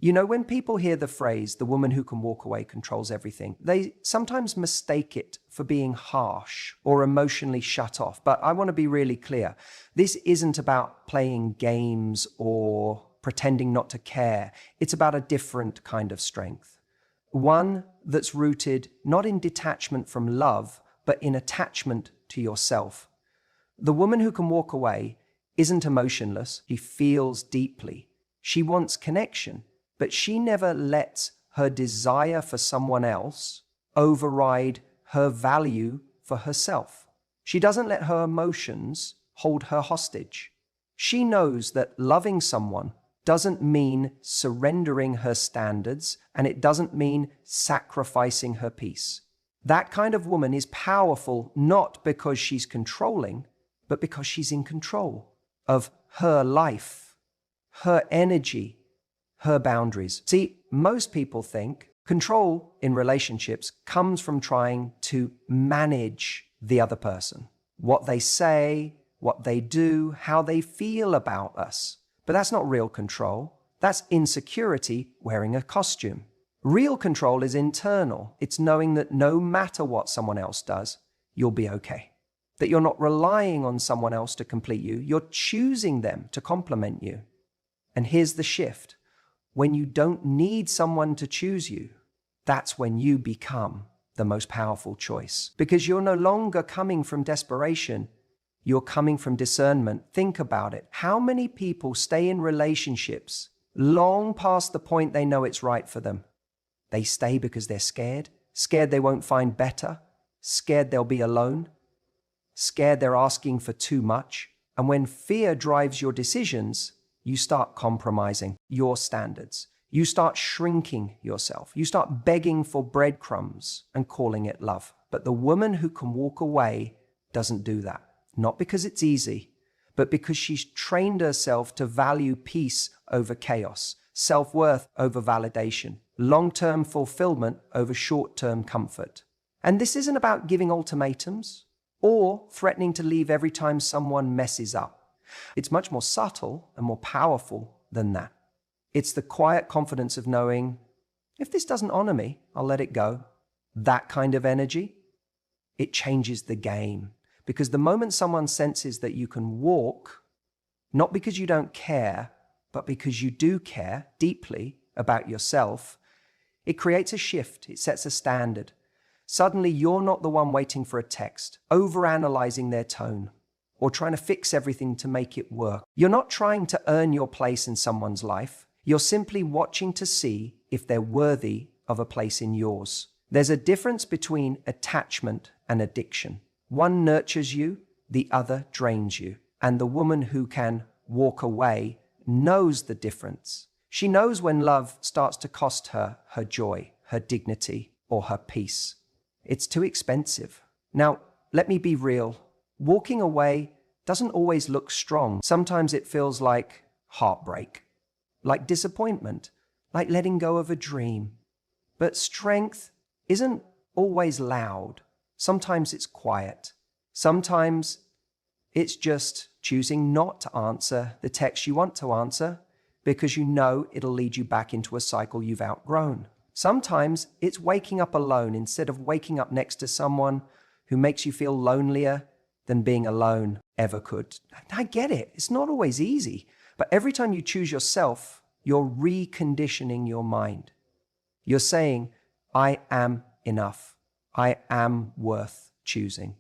You know, when people hear the phrase, the woman who can walk away controls everything, they sometimes mistake it for being harsh or emotionally shut off. But I want to be really clear. This isn't about playing games or pretending not to care. It's about a different kind of strength. One that's rooted not in detachment from love, but in attachment to yourself. The woman who can walk away isn't emotionless. She feels deeply. She wants connection. But she never lets her desire for someone else override her value for herself. She doesn't let her emotions hold her hostage. She knows that loving someone doesn't mean surrendering her standards, and it doesn't mean sacrificing her peace. That kind of woman is powerful not because she's controlling, but because she's in control of her life, her energy, her boundaries. See, most people think control in relationships comes from trying to manage the other person. What they say, what they do, how they feel about us. But that's not real control. That's insecurity wearing a costume. Real control is internal. It's knowing that no matter what someone else does, you'll be okay. That you're not relying on someone else to complete you. You're choosing them to complement you. And here's the shift. When you don't need someone to choose you, that's when you become the most powerful choice. Because you're no longer coming from desperation, you're coming from discernment. Think about it. How many people stay in relationships long past the point they know it's right for them? They stay because they're scared they won't find better, scared they'll be alone, scared they're asking for too much. And when fear drives your decisions, you start compromising your standards. You start shrinking yourself. You start begging for breadcrumbs and calling it love. But the woman who can walk away doesn't do that. Not because it's easy, but because she's trained herself to value peace over chaos, self-worth over validation, long-term fulfillment over short-term comfort. And this isn't about giving ultimatums or threatening to leave every time someone messes up. It's much more subtle and more powerful than that. It's the quiet confidence of knowing, if this doesn't honor me, I'll let it go. That kind of energy, it changes the game. Because the moment someone senses that you can walk, not because you don't care, but because you do care deeply about yourself, it creates a shift. It sets a standard. Suddenly, you're not the one waiting for a text, overanalyzing their tone, or trying to fix everything to make it work. You're not trying to earn your place in someone's life. You're simply watching to see if they're worthy of a place in yours. There's a difference between attachment and addiction. One nurtures you, the other drains you. And the woman who can walk away knows the difference. She knows when love starts to cost her her joy, her dignity, or her peace. It's too expensive. Now, let me be real. Walking away doesn't always look strong. Sometimes it feels like heartbreak, like disappointment, like letting go of a dream. But strength isn't always loud. Sometimes it's quiet. Sometimes it's just choosing not to answer the text you want to answer because you know it'll lead you back into a cycle you've outgrown. Sometimes it's waking up alone instead of waking up next to someone who makes you feel lonelier than being alone ever could. I get it. It's not always easy. But every time you choose yourself, you're reconditioning your mind. You're saying, I am enough. I am worth choosing.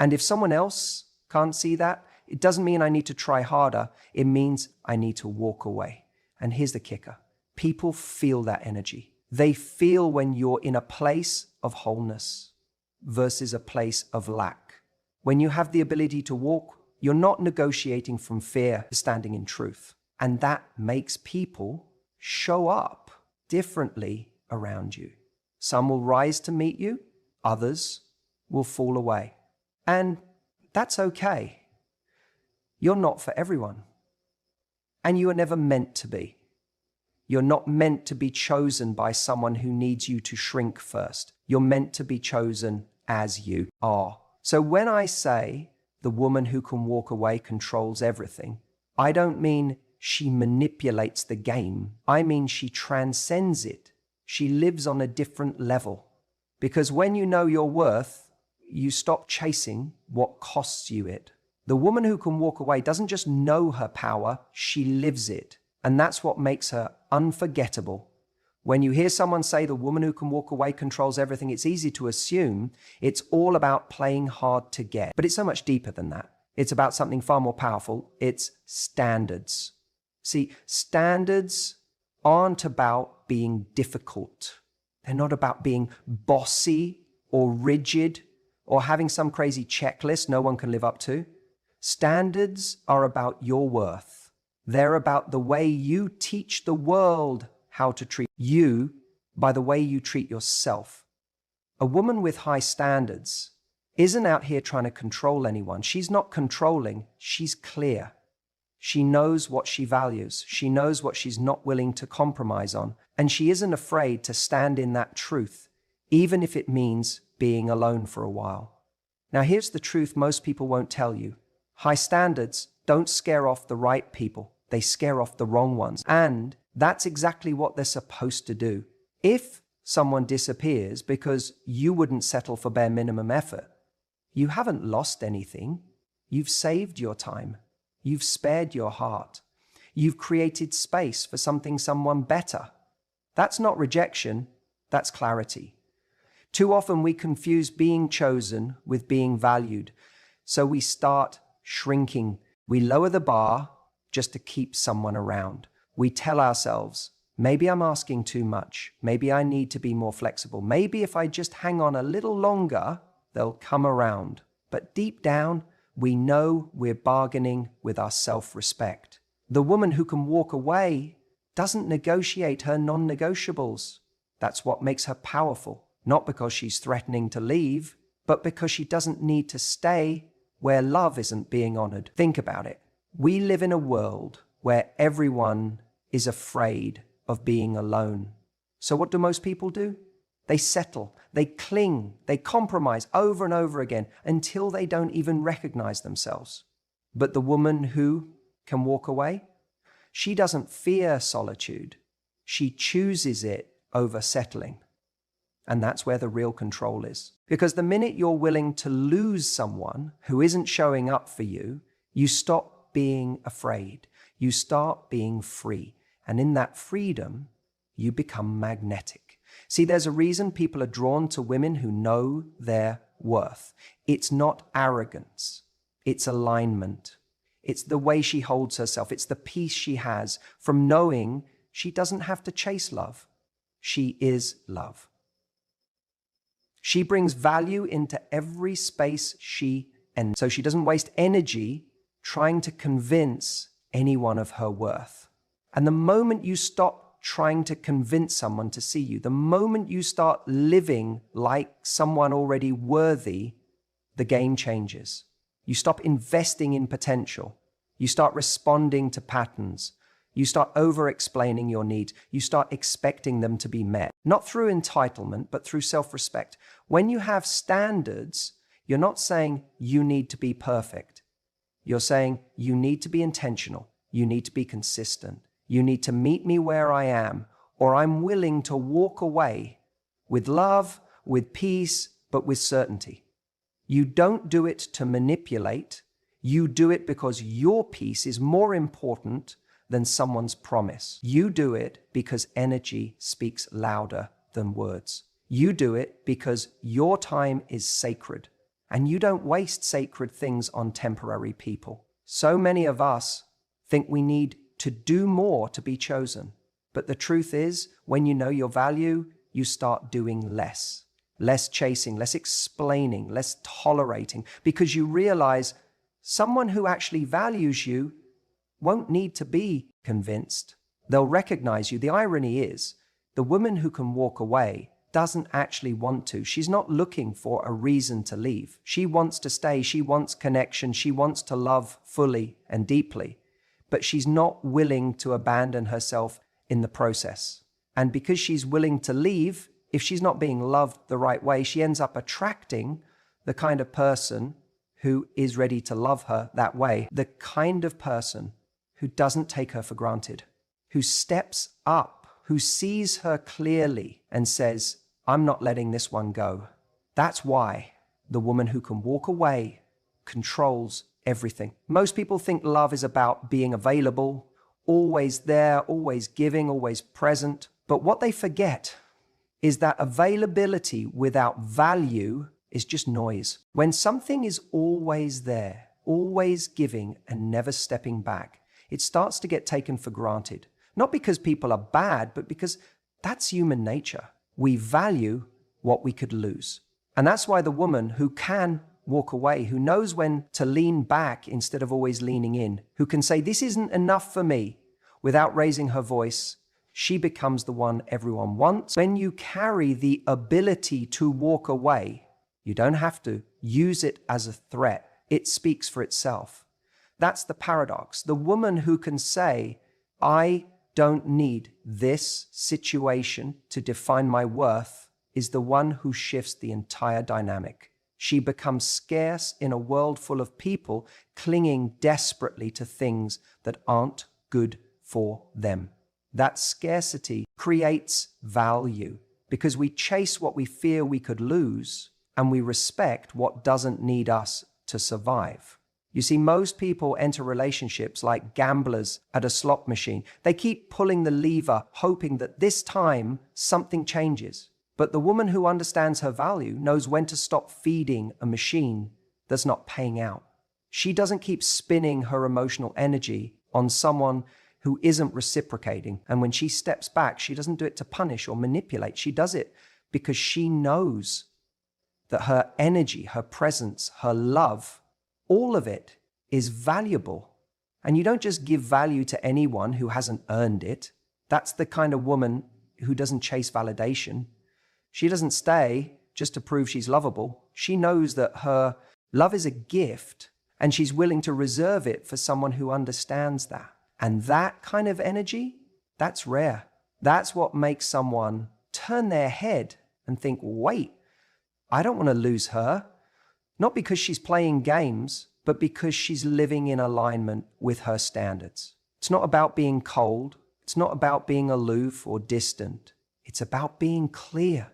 And if someone else can't see that, it doesn't mean I need to try harder. It means I need to walk away. And here's the kicker. People feel that energy. They feel when you're in a place of wholeness versus a place of lack. When you have the ability to walk, you're not negotiating from fear, standing in truth. And that makes people show up differently around you. Some will rise to meet you, others will fall away. And that's okay. You're not for everyone. And you are never meant to be. You're not meant to be chosen by someone who needs you to shrink first. You're meant to be chosen as you are. So when I say the woman who can walk away controls everything, I don't mean she manipulates the game. I mean, she transcends it. She lives on a different level. Because when you know your worth, you stop chasing what costs you it. The woman who can walk away doesn't just know her power, she lives it. And that's what makes her unforgettable. When you hear someone say the woman who can walk away controls everything, it's easy to assume it's all about playing hard to get. But it's so much deeper than that. It's about something far more powerful. It's standards. See, standards aren't about being difficult. They're not about being bossy or rigid or having some crazy checklist no one can live up to. Standards are about your worth. They're about the way you teach the world how to treat you by the way you treat yourself. A woman with high standards isn't out here trying to control anyone. She's not controlling, she's clear. She knows what she values. She knows what she's not willing to compromise on. And she isn't afraid to stand in that truth, even if it means being alone for a while. Now, here's the truth most people won't tell you. High standards don't scare off the right people. They scare off the wrong ones. And that's exactly what they're supposed to do. If someone disappears because you wouldn't settle for bare minimum effort, you haven't lost anything. You've saved your time. You've spared your heart. You've created space for someone better. That's not rejection, that's clarity. Too often we confuse being chosen with being valued. So we start shrinking. We lower the bar just to keep someone around. We tell ourselves, maybe I'm asking too much. Maybe I need to be more flexible. Maybe if I just hang on a little longer, they'll come around. But deep down, we know we're bargaining with our self-respect. The woman who can walk away doesn't negotiate her non-negotiables. That's what makes her powerful. Not because she's threatening to leave, but because she doesn't need to stay where love isn't being honored. Think about it. We live in a world where everyone is afraid of being alone. So what do most people do? They settle, they cling, they compromise over and over again until they don't even recognize themselves. But the woman who can walk away, she doesn't fear solitude. She chooses it over settling. And that's where the real control is. Because the minute you're willing to lose someone who isn't showing up for you, you stop being afraid. You start being free. And in that freedom, you become magnetic. See, there's a reason people are drawn to women who know their worth. It's not arrogance. It's alignment. It's the way she holds herself. It's the peace she has from knowing she doesn't have to chase love. She is love. She brings value into every space she enters. So she doesn't waste energy trying to convince anyone of her worth. And the moment you stop trying to convince someone to see you, the moment you start living like someone already worthy, the game changes. You stop investing in potential. You start responding to patterns. You start over-explaining your needs. You start expecting them to be met. Not through entitlement, but through self-respect. When you have standards, you're not saying you need to be perfect. You're saying you need to be intentional. You need to be consistent. You need to meet me where I am, or I'm willing to walk away with love, with peace, but with certainty. You don't do it to manipulate. You do it because your peace is more important than someone's promise. You do it because energy speaks louder than words. You do it because your time is sacred, and you don't waste sacred things on temporary people. So many of us think we need to do more to be chosen. But the truth is, when you know your value, you start doing less. Less chasing, less explaining, less tolerating, because you realize someone who actually values you won't need to be convinced. They'll recognize you. The irony is, the woman who can walk away doesn't actually want to. She's not looking for a reason to leave. She wants to stay. She wants connection. She wants to love fully and deeply. But she's not willing to abandon herself in the process. And because she's willing to leave, if she's not being loved the right way, she ends up attracting the kind of person who is ready to love her that way. The kind of person who doesn't take her for granted, who steps up, who sees her clearly and says, I'm not letting this one go. That's why the woman who can walk away controls everything. Most people think love is about being available, always there, always giving, always present. But what they forget is that availability without value is just noise. When something is always there, always giving and never stepping back, it starts to get taken for granted. Not because people are bad, but because that's human nature. We value what we could lose. And that's why the woman who can walk away, who knows when to lean back instead of always leaning in, who can say, this isn't enough for me, without raising her voice, she becomes the one everyone wants. When you carry the ability to walk away, you don't have to use it as a threat. It speaks for itself. That's the paradox. The woman who can say, I don't need this situation to define my worth, is the one who shifts the entire dynamic. She becomes scarce in a world full of people clinging desperately to things that aren't good for them. That scarcity creates value because we chase what we fear we could lose and we respect what doesn't need us to survive. You see, most people enter relationships like gamblers at a slot machine. They keep pulling the lever, hoping that this time something changes. But the woman who understands her value knows when to stop feeding a machine that's not paying out. She doesn't keep spinning her emotional energy on someone who isn't reciprocating. And when she steps back, she doesn't do it to punish or manipulate. She does it because she knows that her energy, her presence, her love, all of it is valuable. And you don't just give value to anyone who hasn't earned it. That's the kind of woman who doesn't chase validation. She doesn't stay just to prove she's lovable. She knows that her love is a gift and she's willing to reserve it for someone who understands that. And that kind of energy, that's rare. That's what makes someone turn their head and think, wait, I don't want to lose her. Not because she's playing games, but because she's living in alignment with her standards. It's not about being cold. It's not about being aloof or distant. It's about being clear.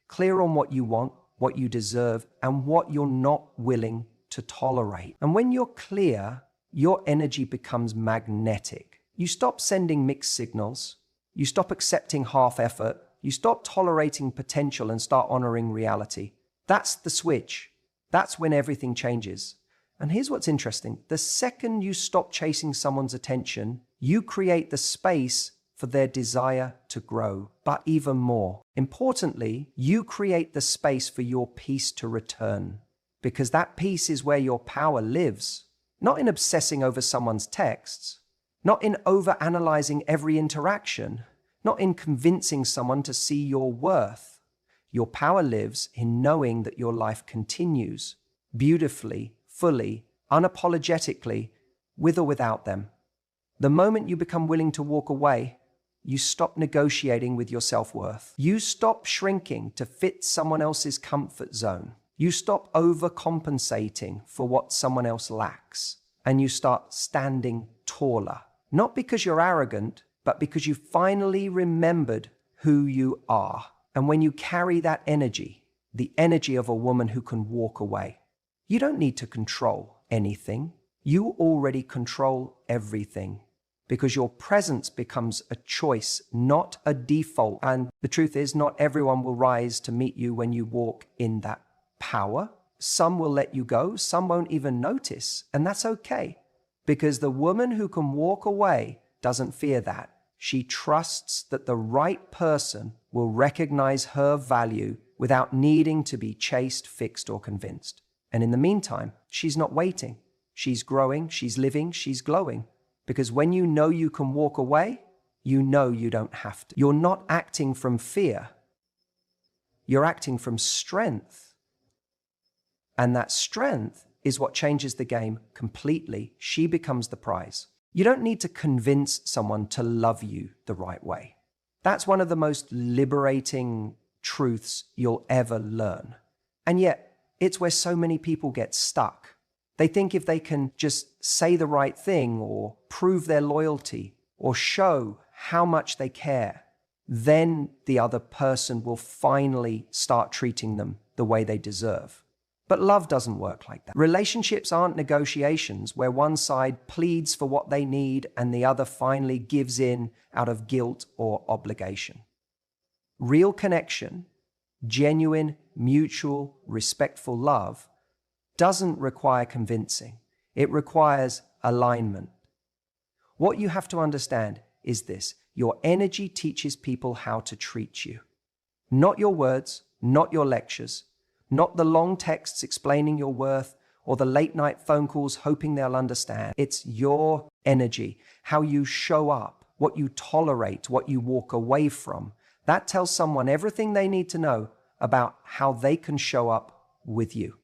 Clear on what you want, what you deserve, and what you're not willing to tolerate. And when you're clear, your energy becomes magnetic. You stop sending mixed signals. You stop accepting half effort. You stop tolerating potential and start honoring reality. That's the switch. That's when everything changes. And here's what's interesting. The second you stop chasing someone's attention, you create the space for their desire to grow. But even more importantly, you create the space for your peace to return. Because that peace is where your power lives. Not in obsessing over someone's texts, not in overanalyzing every interaction, not in convincing someone to see your worth. Your power lives in knowing that your life continues beautifully, fully, unapologetically, with or without them. The moment you become willing to walk away, you stop negotiating with your self-worth. You stop shrinking to fit someone else's comfort zone. You stop overcompensating for what someone else lacks, and you start standing taller. Not because you're arrogant, but because you finally remembered who you are. And when you carry that energy, the energy of a woman who can walk away, you don't need to control anything. You already control everything because your presence becomes a choice, not a default. And the truth is, not everyone will rise to meet you when you walk in that power. Some will let you go, some won't even notice, and that's okay. Because the woman who can walk away doesn't fear that. She trusts that the right person will recognize her value without needing to be chased, fixed, or convinced. And in the meantime, she's not waiting. She's growing, she's living, she's glowing. Because when you know you can walk away, you know you don't have to. You're not acting from fear. You're acting from strength. And that strength is what changes the game completely. She becomes the prize. You don't need to convince someone to love you the right way. That's one of the most liberating truths you'll ever learn. And yet, it's where so many people get stuck. They think if they can just say the right thing or prove their loyalty or show how much they care, then the other person will finally start treating them the way they deserve. But love doesn't work like that. Relationships aren't negotiations where one side pleads for what they need and the other finally gives in out of guilt or obligation. Real connection, genuine, mutual, respectful love doesn't require convincing. It requires alignment. What you have to understand is this: your energy teaches people how to treat you. Not your words, not your lectures, not the long texts explaining your worth or the late night phone calls hoping they'll understand. It's your energy, how you show up, what you tolerate, what you walk away from. That tells someone everything they need to know about how they can show up with you.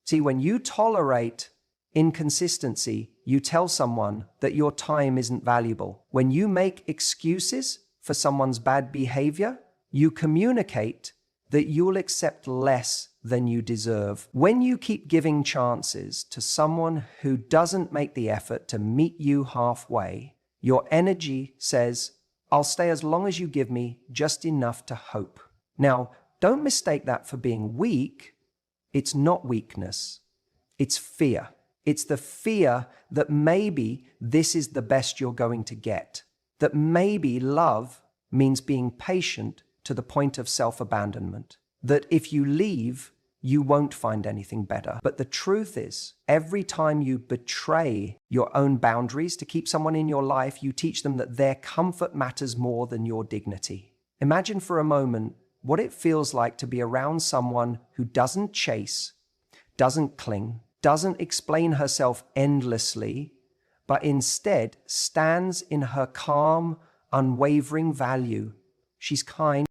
See, when you tolerate inconsistency, you tell someone that your time isn't valuable. When you make excuses for someone's bad behavior, you communicate that you'll accept less than you deserve. When you keep giving chances to someone who doesn't make the effort to meet you halfway, your energy says, I'll stay as long as you give me just enough to hope. Now, don't mistake that for being weak. It's not weakness. It's fear. It's the fear that maybe this is the best you're going to get. That maybe love means being patient to the point of self-abandonment. That if you leave, you won't find anything better. But the truth is, every time you betray your own boundaries to keep someone in your life, you teach them that their comfort matters more than your dignity. Imagine for a moment what it feels like to be around someone who doesn't chase, doesn't cling, doesn't explain herself endlessly, but instead stands in her calm, unwavering value. She's kind.